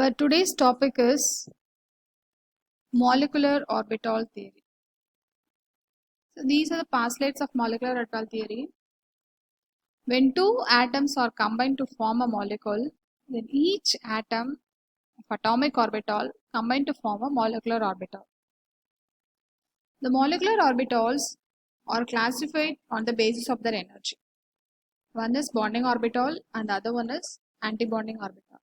Our today's topic is molecular orbital theory. So these are the postulates of molecular orbital theory. When two atoms are combined to form a molecule, then each atom of atomic orbital combine to form a molecular orbital. The molecular orbitals are classified on the basis of their energy. One is bonding orbital and the other one is antibonding orbital.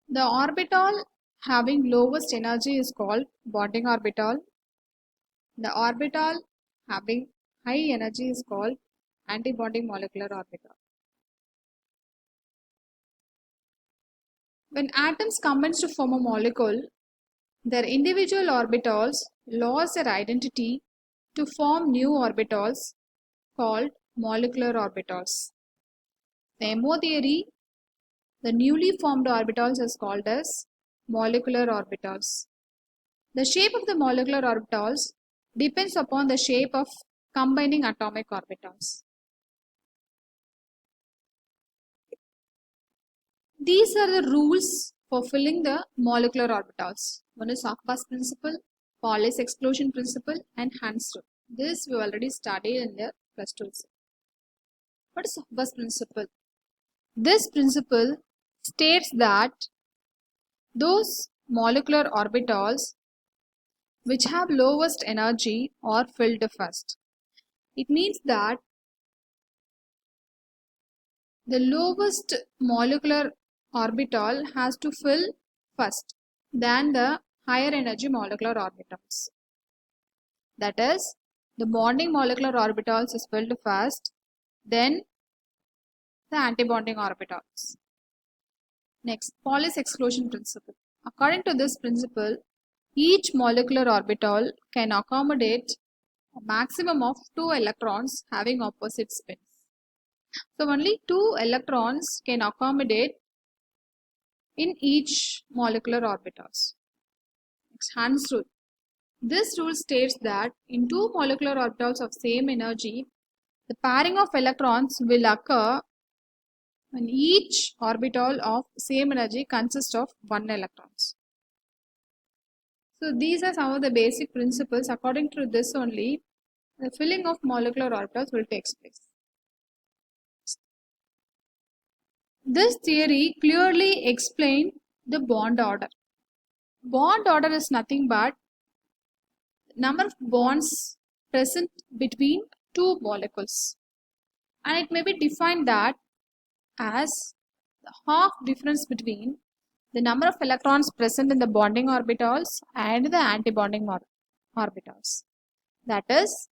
The orbital having lowest energy is called bonding orbital. The orbital having high energy is called antibonding molecular orbital. When atoms combine to form a molecule, their individual orbitals lose their identity to form new orbitals called molecular orbitals. The MO theory, the newly formed orbitals is called as molecular orbitals. The shape of the molecular orbitals depends upon the shape of combining atomic orbitals. These are the rules for filling the molecular orbitals. One is Sackbus principle, Pauli's exclusion principle, and Hans rule. This we already studied in the plus 2. What is Sackbus principle? This principle states that those molecular orbitals which have lowest energy are filled first. It means that the lowest molecular orbital has to fill first than the higher energy molecular orbitals. That is, the bonding molecular orbitals is filled first, then the antibonding orbitals. Next, Pauli's exclusion principle. According to this principle, each molecular orbital can accommodate a maximum of 2 electrons having opposite spins. So only 2 electrons can accommodate in each molecular orbitals. Next, Hans rule. This rule states that in 2 molecular orbitals of same energy, the pairing of electrons will occur when each orbital of same energy consists of 1 electrons. So these are some of the basic principles. According to this only, the filling of molecular orbitals will take place. This theory clearly explains the bond order. Bond order is nothing but number of bonds present between two molecules, and it may be defined that as the half difference between the number of electrons present in the bonding orbitals and the antibonding orbitals. That is,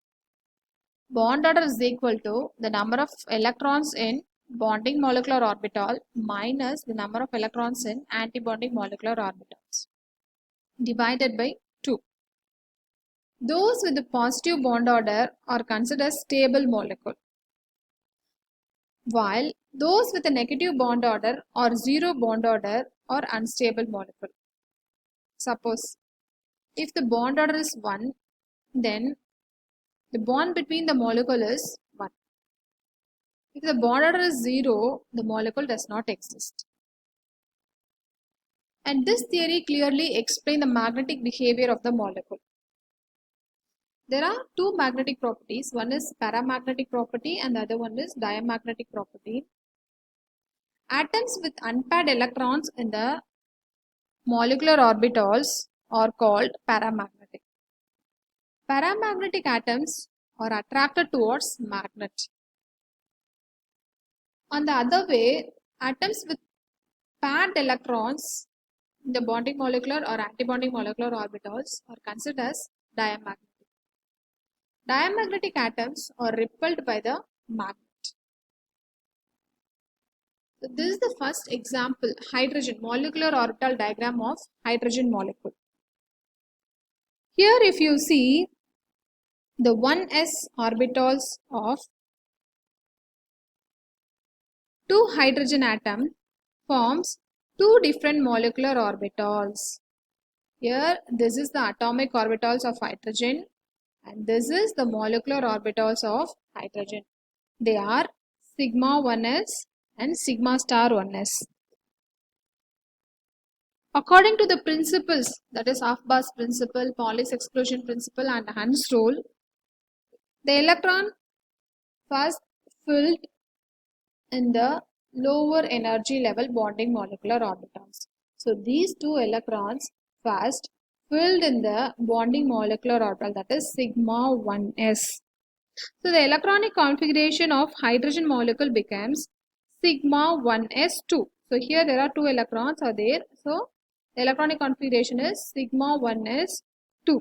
bond order is equal to the number of electrons in bonding molecular orbital minus the number of electrons in antibonding molecular orbitals divided by 2. Those with the positive bond order are considered stable molecule, while those with a negative bond order or zero bond order are unstable molecule. Suppose if the bond order is 1, then the bond between the molecule is 1. If the bond order is 0, the molecule does not exist. And this theory clearly explains the magnetic behavior of the molecule. There are 2 magnetic properties. One is paramagnetic property and the other one is diamagnetic property. Atoms with unpaired electrons in the molecular orbitals are called paramagnetic. Paramagnetic atoms are attracted towards magnet. On the other way, atoms with paired electrons in the bonding molecular or antibonding molecular orbitals are considered as diamagnetic. Diamagnetic atoms are repelled by the magnet. So this is the first example, hydrogen, molecular orbital diagram of hydrogen molecule. Here if you see the 1s orbitals of 2 hydrogen atom forms 2 different molecular orbitals. Here this is the atomic orbitals of hydrogen and this is the molecular orbitals of hydrogen. They are sigma 1s and sigma star 1s. According to the principles, that is Aufbau's principle, Pauli's exclusion principle, and Hund's rule, the electron first filled in the lower energy level bonding molecular orbitals. So these two electrons first filled in the bonding molecular orbital, that is sigma 1s. So the electronic configuration of hydrogen molecule becomes sigma 1s2. So here there are two electrons are there. So the electronic configuration is sigma 1s2.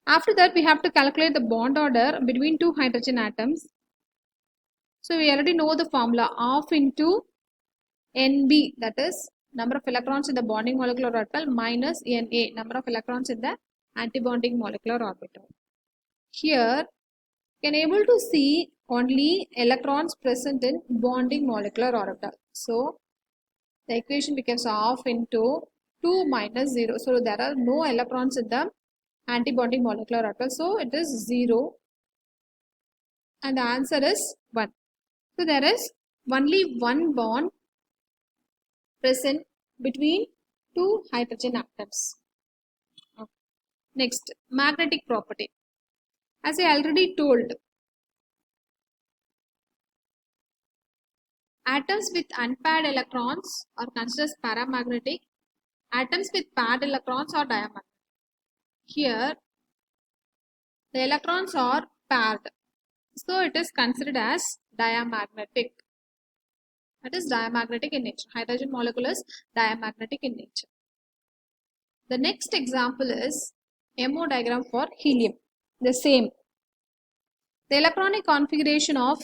After that, we have to calculate the bond order between two hydrogen atoms. So we already know the formula of into Nb, that is number of electrons in the bonding molecular orbital, minus Na, number of electrons in the antibonding molecular orbital. Here you can able to see only electrons present in bonding molecular orbital. So the equation becomes half into 2 minus 0. So there are no electrons in the antibonding molecular orbital. So it is 0 and the answer is 1. So there is only one bond present between two hydrogen atoms. Okay. Next, magnetic property. As I already told, atoms with unpaired electrons are considered as paramagnetic. Atoms with paired electrons are diamagnetic. Here, the electrons are paired. So it is considered as diamagnetic. That is diamagnetic in nature. Hydrogen molecule is diamagnetic in nature. The next example is MO diagram for helium. The same. The electronic configuration of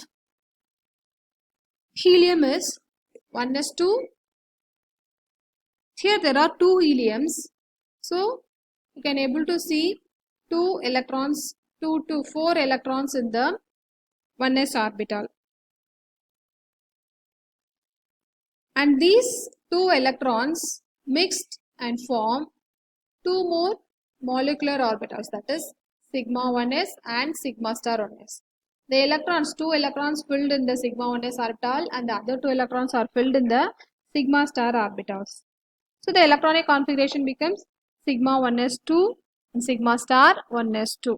helium is 1s2. Here there are two heliums. So you can able to see 2 electrons, 2 to 4 electrons in the 1s orbital. And these 2 electrons mixed and form 2 more molecular orbitals, that is sigma 1s and sigma star 1s. The electrons, 2 electrons filled in the sigma 1s orbital and the other 2 electrons are filled in the sigma star orbitals. So the electronic configuration becomes sigma 1s2 and sigma star 1s2.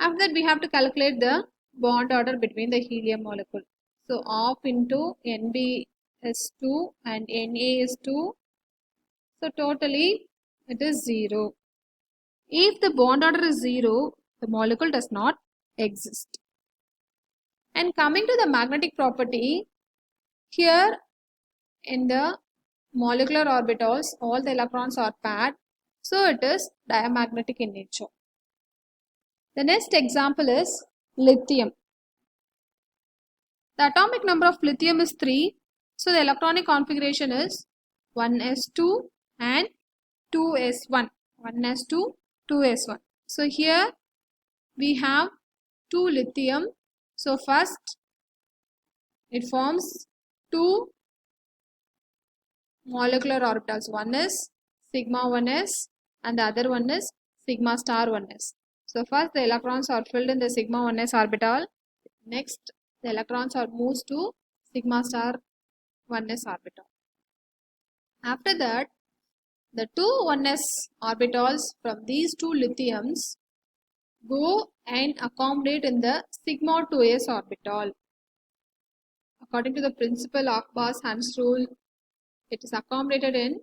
After that, we have to calculate the bond order between the helium molecule. So off into Nb is 2 and Na is 2. So totally it is 0. If the bond order is 0, the molecule does not exist. And coming to the magnetic property, here in the molecular orbitals, all the electrons are paired. So it is diamagnetic in nature. The next example is lithium. The atomic number of lithium is 3. So the electronic configuration is 1s2 and 2s1. 1s2, 2s1. So here we have 2 lithium. So first it forms 2 molecular orbitals. One is sigma 1s and the other one is sigma star 1s. So first the electrons are filled in the sigma 1s orbital. Next the electrons are moved to sigma star 1s orbital. After that, the two 1s orbitals from these two lithiums go and accommodate in the sigma 2s orbital. According to the principle of Bose-Hund's rule, it is accommodated in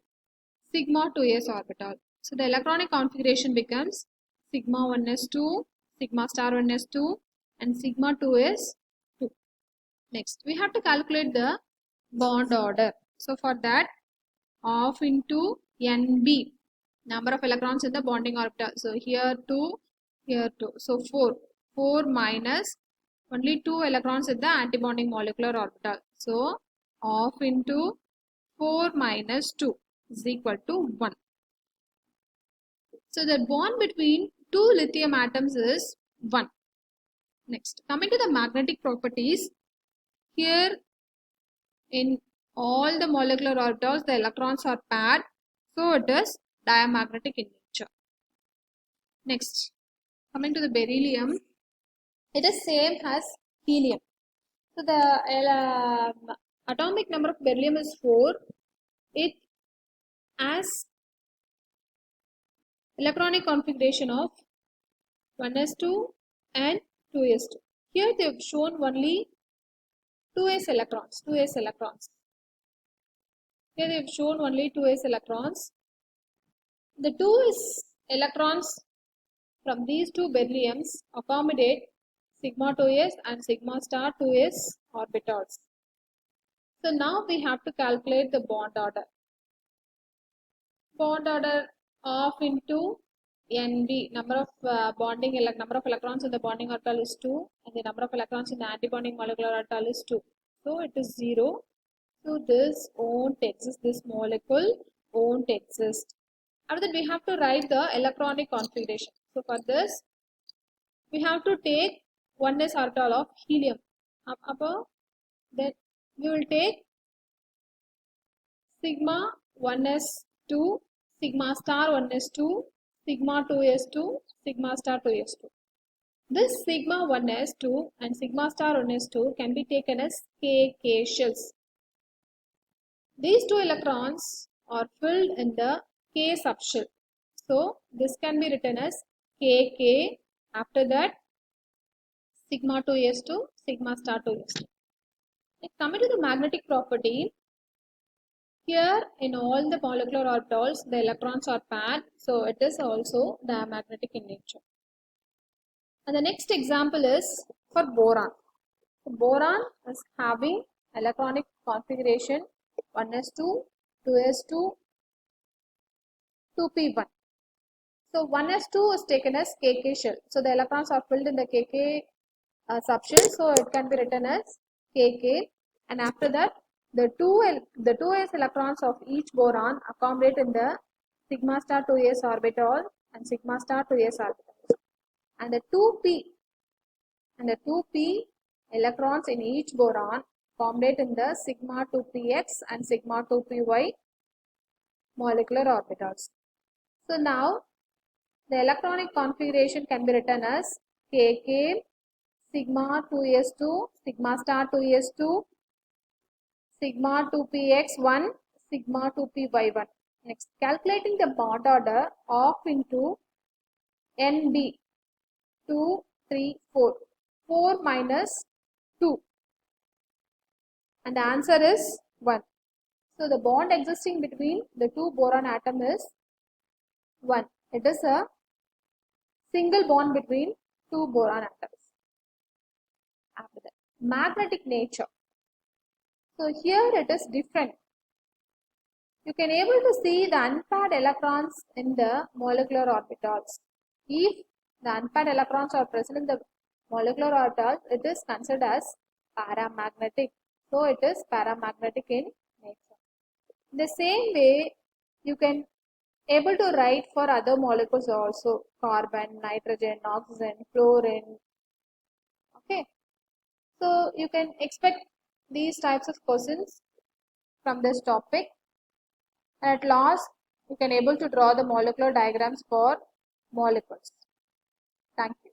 sigma 2s orbital. So the electronic configuration becomes sigma 1s2, sigma star 1s2 and sigma 2s2. Next, we have to calculate the bond order. So for that, off into Nb, number of electrons in the bonding orbital. So here 2, here 2. So 4. 4 minus only 2 electrons in the antibonding molecular orbital. So off into 4 minus 2 is equal to 1. So the bond between two lithium atoms is 1. Next, coming to the magnetic properties, here in all the molecular orbitals, the electrons are paired. So it is diamagnetic in nature. Next, coming to the beryllium, it is same as helium. So the atomic number of beryllium is 4. Its as electronic configuration of 1s2 and 2s2. Here they have shown only 2s electrons. Here they have shown only 2s electrons. The 2s electrons from these two berylliums accommodate sigma 2s and sigma star 2s orbitals. So now we have to calculate the bond order. Bond order of into NB, number of number of electrons in the bonding orbital is 2 and the number of electrons in the antibonding molecular orbital is 2. So it is 0. So this won't exist, this molecule won't exist. After that we have to write the electronic configuration. So for this we have to take 1s orbital of helium. Then we will take sigma 1s2, sigma star 1s2, sigma 2s2, sigma star 2s2. This sigma 1s2 and sigma star 1s2 can be taken as kk shells. These two electrons are filled in the k subshell. So this can be written as kk. After that sigma 2s2, sigma star 2s2. Next, coming to the magnetic property. Here in all the molecular orbitals the electrons are paired, so it is also diamagnetic in nature. And the next example is for boron. So boron is having electronic configuration 1s2, 2s2, 2p1. So 1s2 is taken as kk shell. So the electrons are filled in the kk subshell, so it can be written as kk. And after that the 2s electrons of each boron accommodate in the sigma star 2s orbital and sigma star 2s orbital. And the 2p electrons in each boron accommodate in the sigma 2px and sigma 2py molecular orbitals. So now the electronic configuration can be written as kk sigma 2s2, sigma star 2s2, sigma 2px1, sigma 2py1. Next, calculating the bond order of into NB 2, 3, 4. 4 minus 2. And the answer is 1. So the bond existing between the two boron atom is 1. It is a single bond between two boron atoms. After that, magnetic nature. So here it is different. You can able to see the unpaired electrons in the molecular orbitals. If the unpaired electrons are present in the molecular orbitals, it is considered as paramagnetic. So it is paramagnetic in nature. In the same way, you can able to write for other molecules also, carbon, nitrogen, oxygen, fluorine. Okay. So you can expect these types of questions from this topic. And at last, you can able to draw the molecular diagrams for molecules. Thank you.